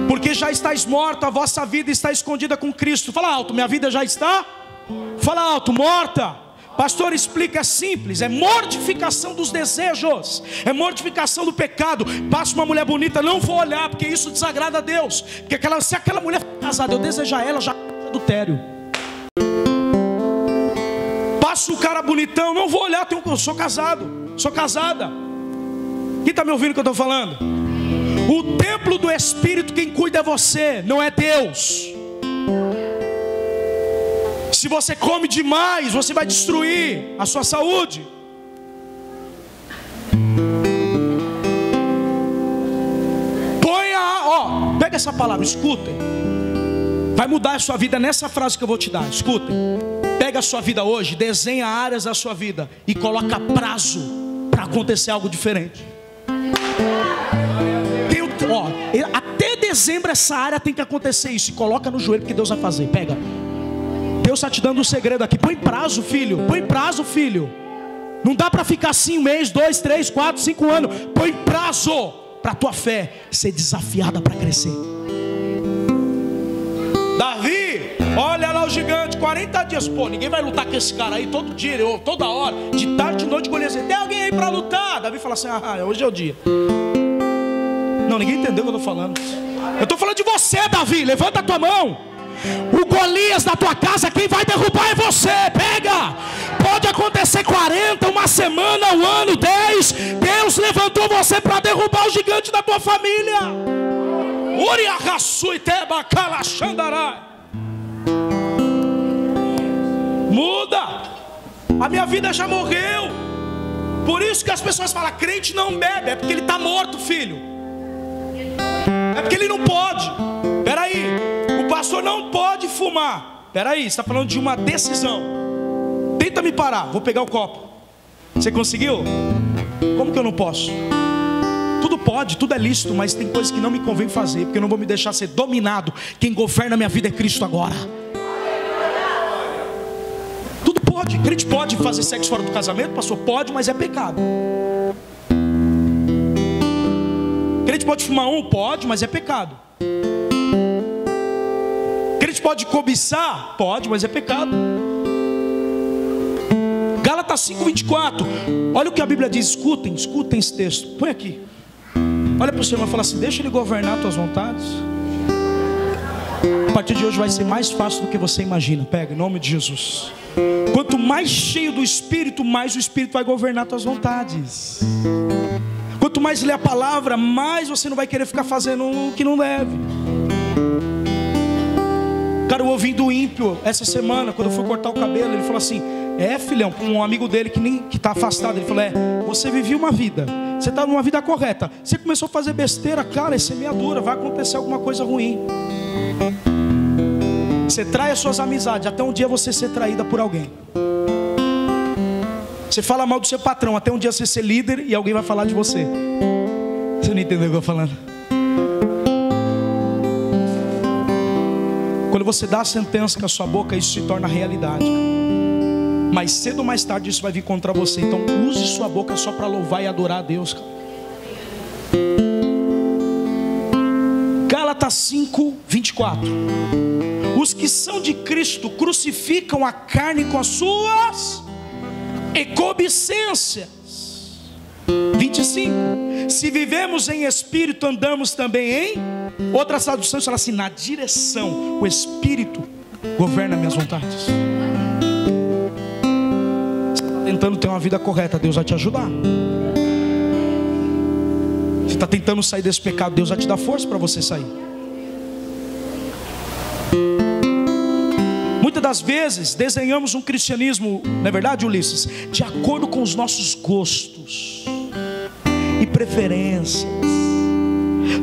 [SPEAKER 1] porque já estáis morta, a vossa vida está escondida com Cristo. Fala alto, minha vida já está? Fala alto, morta. Pastor, explica, é simples, é mortificação dos desejos, é mortificação do pecado. Passa uma mulher bonita, não vou olhar, porque isso desagrada a Deus. Porque se aquela mulher for casada, eu desejar ela, já é adultério. Passa um cara bonitão, não vou olhar, eu sou casado, sou casada. Quem está me ouvindo o que eu estou falando? O templo do Espírito, quem cuida é você, não é Deus. Se você come demais, você vai destruir a sua saúde. Pega essa palavra, escutem. Vai mudar a sua vida nessa frase que eu vou te dar, escutem. Pega a sua vida hoje, desenha áreas da sua vida e coloca prazo para acontecer algo diferente. Até dezembro essa área tem que acontecer isso. E coloca no joelho, porque Deus vai fazer. Pega. Deus está te dando um segredo aqui. Põe prazo, filho. Põe prazo, filho. Não dá para ficar assim 1 mês, 2, 3, 4, 5 anos. Põe prazo para a tua fé ser desafiada para crescer. Davi, olha lá o gigante, 40 dias. Pô, ninguém vai lutar com esse cara aí todo dia, toda hora, de tarde, de noite, Golias. Tem alguém aí para lutar? Davi fala assim: hoje é o dia. Não, ninguém entendeu o que eu estou falando. Eu estou falando de você, Davi. Levanta a tua mão. O Golias da tua casa, quem vai derrubar é você. Pega. Pode acontecer 40, uma semana, 1 ano, 10. Deus levantou você para derrubar o gigante da tua família. Muda. A minha vida já morreu. Por isso que as pessoas falam: crente não bebe. É porque ele está morto, filho. É porque ele não pode. Peraí, o pastor não pode fumar. Peraí, você está falando de uma decisão. Tenta me parar, vou pegar o copo. Você conseguiu? Como que eu não posso? Tudo pode, tudo é lícito, mas tem coisas que não me convém fazer, porque eu não vou me deixar ser dominado. Quem governa a minha vida é Cristo agora. Tudo pode. Crente pode fazer sexo fora do casamento, pastor? Pode, mas é pecado. Crente pode fumar pode, mas é pecado. Crente pode cobiçar? Pode, mas é pecado. Gálatas 5:24. Olha o que a Bíblia diz. Escutem esse texto. Põe aqui. Olha para o Senhor e fala assim: deixa Ele governar as tuas vontades. A partir de hoje vai ser mais fácil do que você imagina. Pega, em nome de Jesus. Quanto mais cheio do Espírito, mais o Espírito vai governar as tuas vontades. Quanto mais lê a palavra, mais você não vai querer ficar fazendo o que não deve. Cara, eu ouvi do ímpio essa semana, quando eu fui cortar o cabelo, ele falou assim: filhão, para um amigo dele que está afastado, ele falou: você vivia uma vida, você está numa vida correta, você começou a fazer besteira, cara, é semeadura, vai acontecer alguma coisa ruim. Você trai as suas amizades, até um dia você ser traída por alguém. Você fala mal do seu patrão, até um dia você ser líder e alguém vai falar de você. Você não entendeu o que eu estou falando? Quando você dá a sentença com a sua boca, isso se torna realidade. Mas cedo ou mais tarde isso vai vir contra você. Então use sua boca só para louvar e adorar a Deus. Gálatas 5:24. Os que são de Cristo crucificam a carne com as suas e concupiscências. 25. Se vivemos em espírito, andamos também em. Outras traduções falam assim: na direção. O Espírito governa minhas vontades. Você está tentando ter uma vida correta, Deus vai te ajudar. Você está tentando sair desse pecado, Deus vai te dar força para você sair. Muitas das vezes desenhamos um cristianismo, não é verdade, Ulisses? De acordo com os nossos gostos e preferências.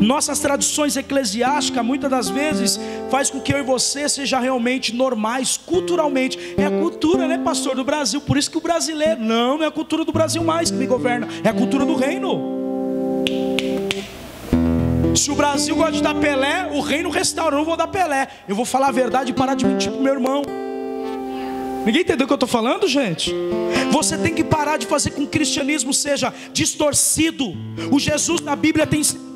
[SPEAKER 1] Nossas tradições eclesiásticas muitas das vezes faz com que eu e você seja realmente normais culturalmente. É a cultura, né, pastor, do Brasil. Por isso que o brasileiro, não é a cultura do Brasil mais que me governa, é a cultura do reino. Se o Brasil gosta de dar Pelé, o reino restaura. Eu não vou dar Pelé, eu vou falar a verdade e parar de mentir pro meu irmão. Ninguém entendeu o que eu estou falando, gente? Você tem que parar de fazer com que o cristianismo seja distorcido. O Jesus da Bíblia tem sido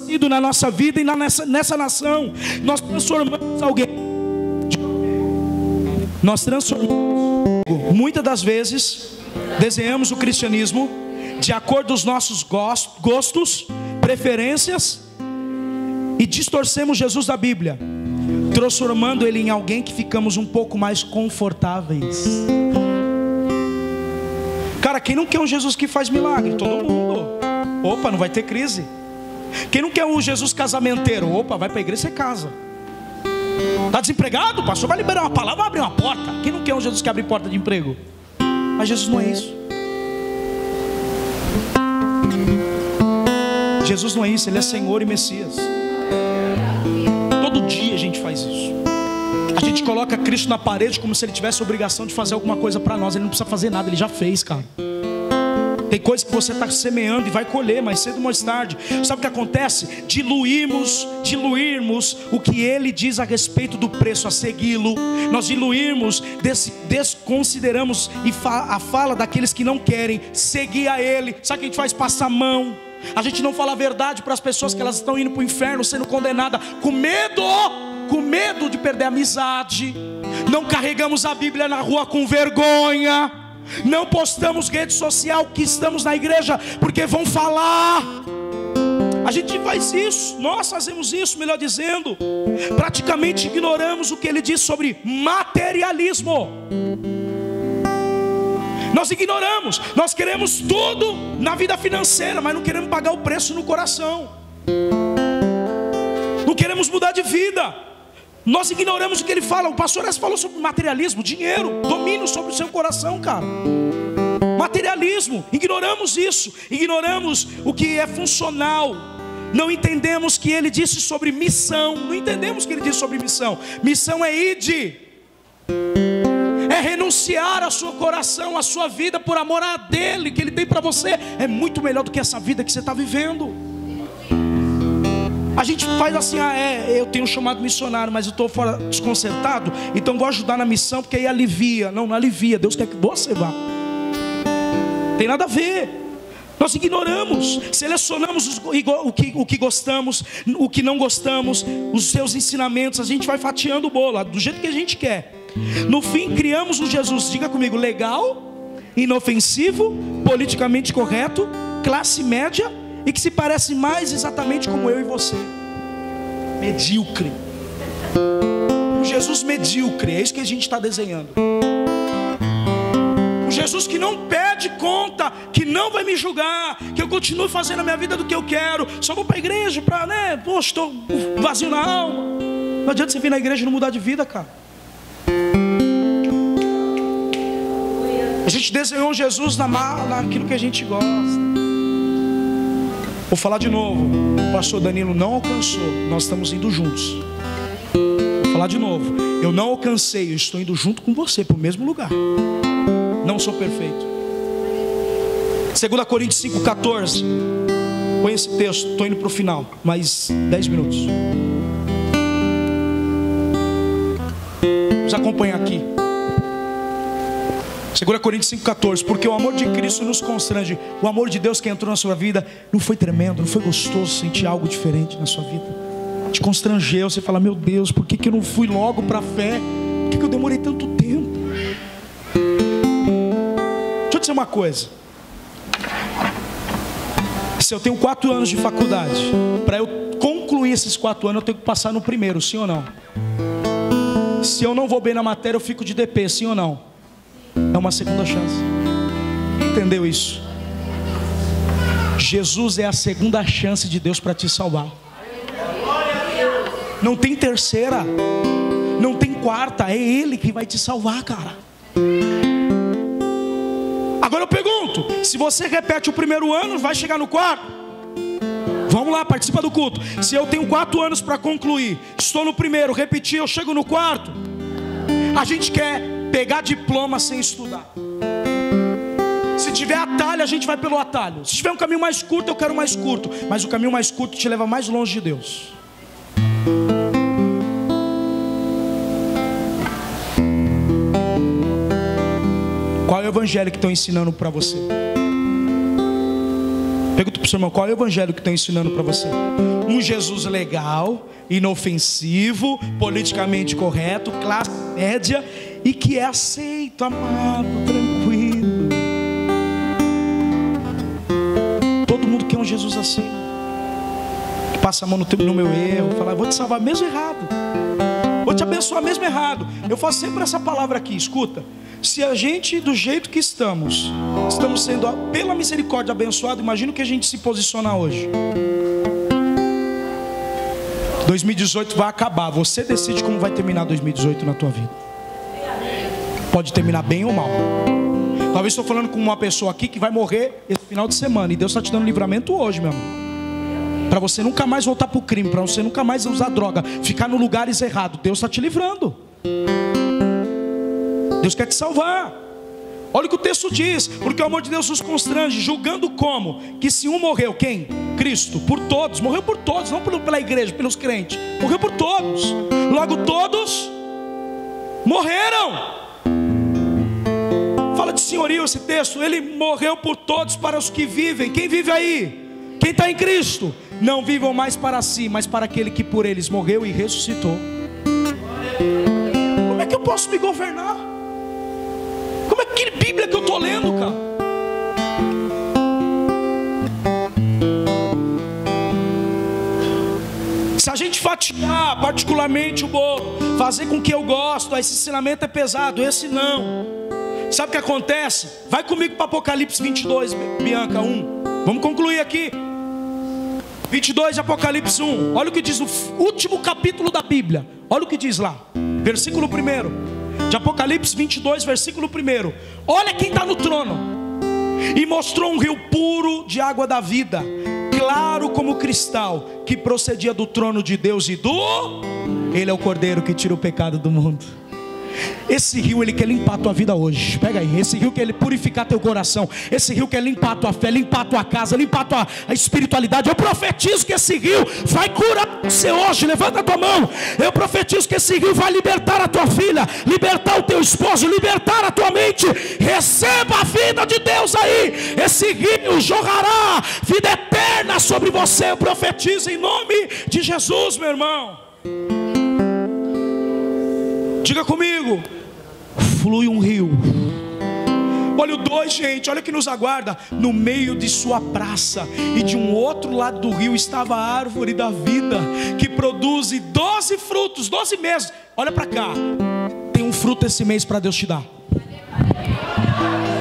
[SPEAKER 1] distorcido na nossa vida e nessa nação. Nós transformamos alguém. Muitas das vezes desenhamos o cristianismo de acordo com os nossos gostos, preferências, e distorcemos Jesus da Bíblia, transformando ele em alguém que ficamos um pouco mais confortáveis. Cara, quem não quer um Jesus que faz milagre? Todo mundo. Opa, não vai ter crise. Quem não quer um Jesus casamenteiro? Opa, vai para a igreja e casa. Está desempregado? O pastor vai liberar uma palavra, vai abrir uma porta. Quem não quer um Jesus que abre porta de emprego? Mas Jesus não é isso. Jesus não é isso, Ele é Senhor e Messias. Todo dia a gente faz isso. A gente coloca Cristo na parede como se Ele tivesse a obrigação de fazer alguma coisa para nós. Ele não precisa fazer nada, Ele já fez, cara. Tem coisas que você está semeando e vai colher mais cedo ou mais tarde. Sabe o que acontece? Diluirmos o que Ele diz a respeito do preço a segui-lo. Nós diluirmos, desconsideramos a fala daqueles que não querem seguir a Ele. Sabe o que a gente faz? Passa a mão. A gente não fala a verdade para as pessoas que elas estão indo para o inferno, sendo condenadas, com medo de perder a amizade. Não carregamos a Bíblia na rua com vergonha. Não postamos rede social que estamos na igreja, porque vão falar. A gente faz isso, nós fazemos isso, melhor dizendo. Praticamente ignoramos o que ele diz sobre materialismo. Nós ignoramos, nós queremos tudo na vida financeira, mas não queremos pagar o preço no coração. Não queremos mudar de vida. Nós ignoramos o que ele fala. O pastor S falou sobre materialismo, dinheiro, domínio sobre o seu coração, cara. Materialismo, ignoramos isso. Ignoramos o que é funcional. Não entendemos que ele disse sobre missão. Não entendemos o que ele disse sobre missão. Missão é ide. É renunciar ao seu coração, à sua vida, por amor a dele, que ele tem para você. É muito melhor do que essa vida que você está vivendo. A gente faz assim, eu tenho um chamado missionário, mas eu estou fora desconcertado, então vou ajudar na missão, porque aí alivia. Não alivia, Deus quer que você vá. Tem nada a ver. Nós ignoramos, selecionamos o que gostamos, o que não gostamos, os seus ensinamentos. A gente vai fatiando o bolo do jeito que a gente quer. No fim criamos um Jesus, diga comigo, legal, inofensivo, politicamente correto, classe média, e que se parece mais exatamente como eu e você. Medíocre. Um Jesus medíocre, é isso que a gente está desenhando. Um Jesus que não pede conta, que não vai me julgar, que eu continue fazendo a minha vida do que eu quero. Só vou para a igreja para, poxa, estou vazio na alma. Não adianta você vir na igreja e não mudar de vida, cara. A gente desenhou Jesus naquilo que a gente gosta. Vou falar de novo. O pastor Danilo não alcançou. Nós estamos indo juntos. Vou falar de novo. Eu não alcancei. Eu estou indo junto com você para o mesmo lugar. Não sou perfeito. 2 Coríntios 5,14. Põe esse texto. Estou indo para o final. Mais 10 minutos. Vamos acompanhar aqui. 2 Coríntios 5,14. Porque o amor de Cristo nos constrange. O amor de Deus que entrou na sua vida não foi tremendo, não foi gostoso sentir algo diferente na sua vida? Te constrangeu, você fala, meu Deus, por que eu não fui logo para a fé? Por que eu demorei tanto tempo? Deixa eu dizer uma coisa. Se eu tenho 4 anos de faculdade, para eu concluir esses 4 anos eu tenho que passar no primeiro, sim ou não? Se eu não vou bem na matéria eu fico de DP, sim ou não? É uma segunda chance. Entendeu isso? Jesus é a segunda chance de Deus para te salvar. Não tem terceira, não tem quarta. É Ele que vai te salvar, cara. Agora eu pergunto, se você repete o primeiro ano, vai chegar no quarto? Vamos lá, participa do culto. Se eu tenho 4 anos para concluir, estou no primeiro, repetir, eu chego no quarto. A gente quer pegar diploma sem estudar. Se tiver atalho, a gente vai pelo atalho. Se tiver um caminho mais curto, eu quero mais curto. Mas o caminho mais curto te leva mais longe de Deus. Qual é o evangelho que estão ensinando para você? Pergunta para o seu irmão, qual é o evangelho que estão ensinando para você? Um Jesus legal, inofensivo, politicamente correto, classe média e que é aceito, amado, tranquilo. Todo mundo quer um Jesus assim, que passa a mão no meu erro, fala, vou te salvar mesmo errado, vou te abençoar mesmo errado. Eu faço sempre essa palavra aqui, escuta. Se a gente, do jeito que estamos sendo pela misericórdia abençoado, imagina o que a gente se posiciona hoje. 2018 vai acabar, você decide como vai terminar 2018 na tua vida. Pode terminar bem ou mal. Talvez estou falando com uma pessoa aqui que vai morrer esse final de semana, e Deus está te dando livramento hoje, meu amigo, para você nunca mais voltar para o crime, para você nunca mais usar droga, ficar no lugares errados. Deus está te livrando. Deus quer te salvar. Olha o que o texto diz: porque o amor de Deus nos constrange, julgando como? Que se um morreu, quem? Cristo, por todos, morreu por todos, não pela igreja, pelos crentes, morreu por todos, logo todos morreram. Fala de senhorio esse texto. Ele morreu por todos, para os que vivem. Quem vive aí? Quem está em Cristo? Não vivam mais para si, mas para aquele que por eles morreu e ressuscitou. Como é que eu posso me governar? Como é que Bíblia que eu estou lendo, cara? Se a gente fatiar particularmente o bolo, fazer com que eu gosto, esse ensinamento é pesado, esse não. Sabe o que acontece? Vai comigo para Apocalipse 22, Bianca, 1. Vamos concluir aqui. 22 de Apocalipse 1. Olha o que diz no último capítulo da Bíblia. Olha o que diz lá, versículo 1 de Apocalipse 22, versículo 1. Olha quem está no trono. E mostrou um rio puro de água da vida, claro como cristal, que procedia do trono de Deus e do... Ele é o Cordeiro que tira o pecado do mundo. Esse rio, ele quer limpar a tua vida hoje. Pega aí, esse rio quer purificar teu coração. Esse rio quer limpar a tua fé, limpar a tua casa, limpar a tua espiritualidade. Eu profetizo que esse rio vai curar você hoje. Levanta a tua mão. Eu profetizo que esse rio vai libertar a tua filha, libertar o teu esposo, libertar a tua mente. Receba a vida de Deus aí. Esse rio jorrará vida eterna sobre você. Eu profetizo em nome de Jesus, meu irmão. Diga comigo, flui um rio. Olha o 2, gente, olha o que nos aguarda. No meio de sua praça e de um outro lado do rio estava a árvore da vida, que produz 12 frutos, 12 meses. Olha para cá, tem um fruto esse mês para Deus te dar.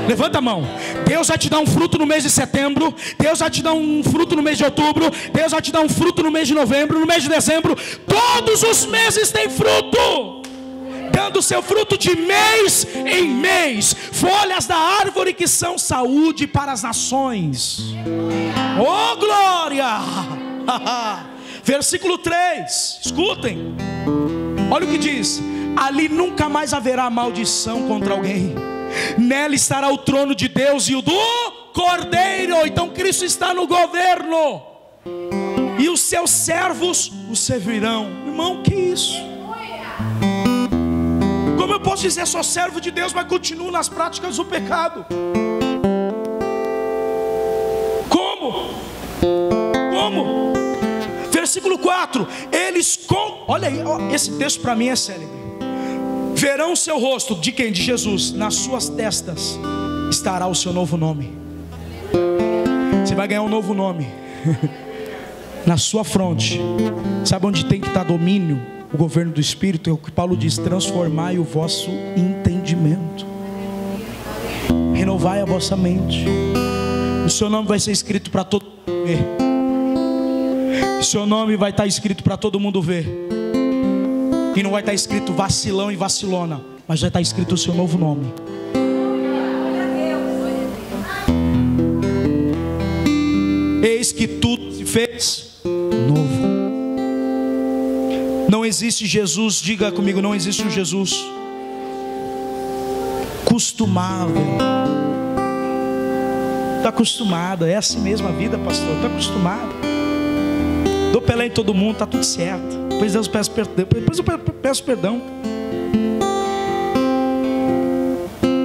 [SPEAKER 1] Levanta a mão. Deus vai te dar um fruto no mês de setembro, Deus vai te dar um fruto no mês de outubro, Deus vai te dar um fruto no mês de novembro, no mês de dezembro. Todos os meses tem fruto, dando seu fruto de mês em mês. Folhas da árvore que são saúde para as nações. Oh glória! Versículo 3, escutem. Olha o que diz: ali nunca mais haverá maldição contra alguém. Nela estará o trono de Deus e o do Cordeiro. Então Cristo está no governo, e os seus servos o servirão. Irmão, que isso? Como eu posso dizer, sou servo de Deus, mas continuo nas práticas do pecado? Como? Versículo 4. Olha aí, esse texto para mim é célebre. Verão o seu rosto, de quem? De Jesus. Nas suas testas estará o seu novo nome. Você vai ganhar um novo nome. Na sua fronte. Sabe onde tem que estar domínio? O governo do Espírito. É o que Paulo diz: transformai o vosso entendimento, renovai a vossa mente. O seu nome vai ser escrito para todo mundo ver. O seu nome vai estar escrito para todo mundo ver. E não vai estar escrito vacilão e vacilona, mas vai estar escrito o seu novo nome. Eis que tudo se fez novo. Não existe Jesus, diga comigo, não existe um Jesus costumável. Está acostumado, é assim mesmo a vida, pastor, está acostumado. Dou Pelé em todo mundo, está tudo certo. Depois eu peço perdão.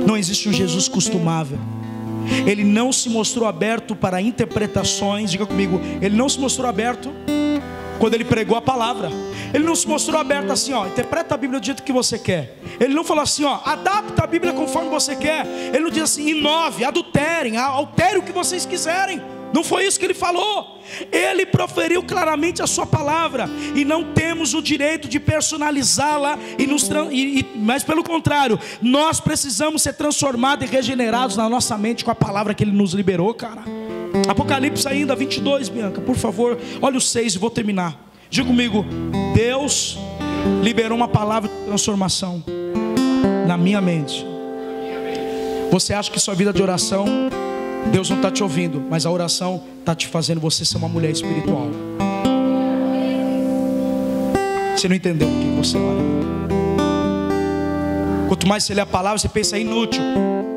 [SPEAKER 1] Não existe um Jesus costumável. Ele não se mostrou aberto para interpretações. Diga comigo, ele não se mostrou aberto quando ele pregou a palavra. Ele não se mostrou aberto assim, ó, interpreta a Bíblia do jeito que você quer. Ele não falou assim, ó, adapta a Bíblia conforme você quer. Ele não diz assim, inove, adulterem, altere o que vocês quiserem. Não foi isso que ele falou. Ele proferiu claramente a sua palavra, e não temos o direito de personalizá-la mas pelo contrário, nós precisamos ser transformados e regenerados na nossa mente com a palavra que ele nos liberou, cara. Apocalipse ainda 22, Bianca, por favor, olha o 6 e vou terminar. Diga comigo, Deus liberou uma palavra de transformação na minha mente. Você acha que sua vida de oração, Deus não está te ouvindo, mas a oração está te fazendo você ser uma mulher espiritual. Você não entendeu o que você ora. Quanto mais você lê a palavra, você pensa, é inútil.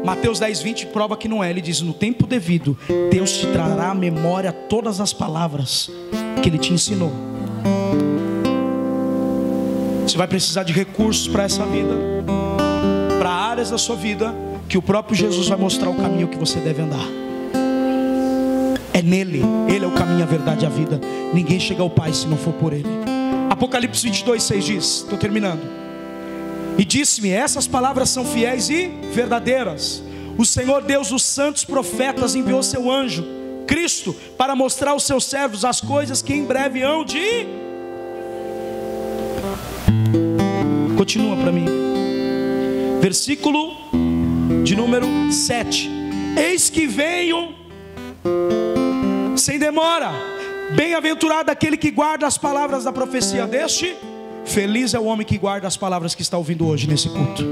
[SPEAKER 1] Mateus 10:20 prova que não é. Ele diz, no tempo devido, Deus te trará à memória todas as palavras que Ele te ensinou. Você vai precisar de recursos para essa vida, para áreas da sua vida que o próprio Jesus vai mostrar o caminho que você deve andar. É nele, Ele é o caminho, a verdade e a vida. Ninguém chega ao Pai se não for por Ele. Apocalipse 22:6 diz, estou terminando. E disse-me, essas palavras são fiéis e verdadeiras. O Senhor Deus dos santos profetas enviou seu anjo, Cristo, para mostrar aos seus servos as coisas que em breve hão de... Continua para mim. Versículo de número 7. Eis que venho sem demora. Bem-aventurado aquele que guarda as palavras da profecia deste. Feliz é o homem que guarda as palavras que está ouvindo hoje nesse culto.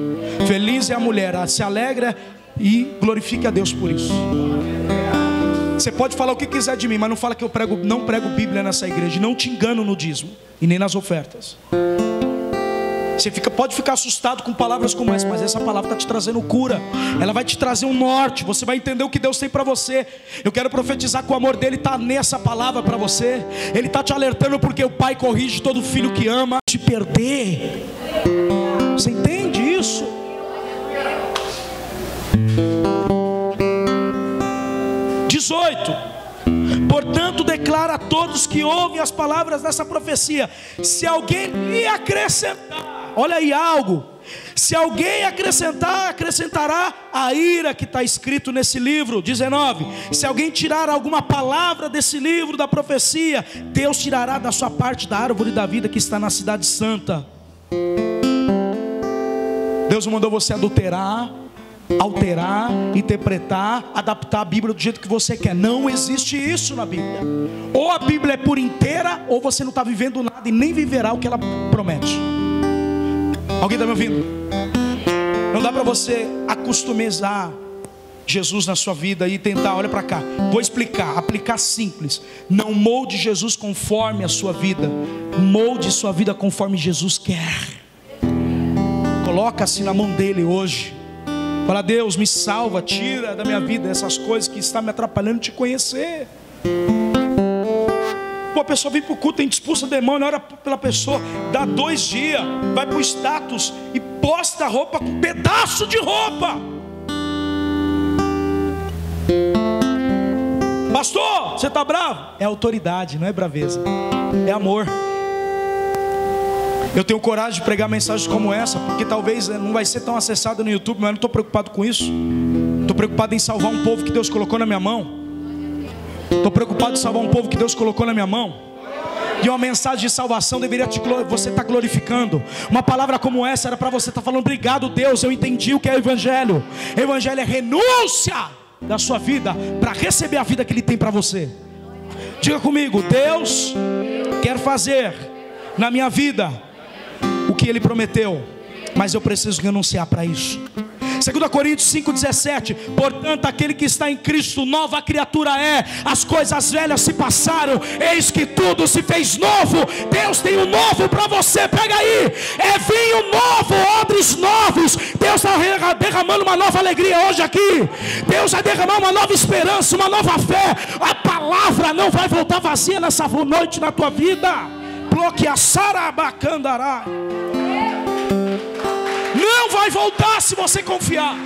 [SPEAKER 1] Feliz é a mulher, se alegra e glorifique a Deus por isso. Você pode falar o que quiser de mim, mas não fala que eu não prego Bíblia nessa igreja. Não te engano no dízimo e nem nas ofertas. Você pode ficar assustado com palavras como essa, mas essa palavra está te trazendo cura. Ela vai te trazer um norte. Você vai entender o que Deus tem para você. Eu quero profetizar que o amor dele está nessa palavra para você. Ele está te alertando porque o Pai corrige todo filho que ama. Te perder. Você entende isso? Portanto, declara a todos que ouvem as palavras dessa profecia: se alguém lhe acrescentar, olha aí algo, se alguém acrescentar, acrescentará a ira que está escrito nesse livro. 19, se alguém tirar alguma palavra desse livro da profecia, Deus tirará da sua parte da árvore da vida que está na cidade santa. Deus não mandou você adulterar, alterar, interpretar, adaptar a Bíblia do jeito que você quer. Não existe isso na Bíblia. Ou a Bíblia é por inteira, ou você não está vivendo nada e nem viverá o que ela promete. Alguém está me ouvindo? Não dá para você acostumizar Jesus na sua vida e tentar, olha para cá, vou explicar, aplicar simples. Não molde Jesus conforme a sua vida, molde sua vida conforme Jesus quer. Coloca-se na mão dele hoje. Fala: Deus, me salva, tira da minha vida essas coisas que estão me atrapalhando de te conhecer. Pô, a pessoa vem para o culto, a gente expulsa demônio, ora pela pessoa, dá 2 dias, vai para o status e posta roupa com um pedaço de roupa. Pastor, você está bravo? É autoridade, não é braveza, é amor. Eu tenho coragem de pregar mensagens como essa, porque talvez não vai ser tão acessada no YouTube, mas eu não estou preocupado com isso. Estou preocupado em salvar um povo que Deus colocou na minha mão. Estou preocupado em salvar um povo que Deus colocou na minha mão. E uma mensagem de salvação deveria você estar glorificando. Uma palavra como essa era para você estar falando: obrigado, Deus, eu entendi o que é o Evangelho. Evangelho é renúncia da sua vida para receber a vida que Ele tem para você. Diga comigo: Deus quer fazer na minha vida o que Ele prometeu, mas eu preciso renunciar para isso. 2 Coríntios 5,17. Portanto, aquele que está em Cristo, nova criatura é. As coisas velhas se passaram, eis que tudo se fez novo. Deus tem um novo para você. Pega aí, é vinho novo, odres novos. Deus está derramando uma nova alegria hoje aqui. Deus vai derramar uma nova esperança, uma nova fé. A palavra não vai voltar vazia nessa noite na tua vida. Bloqueia Sarabacandará. Não vai voltar se você confiar.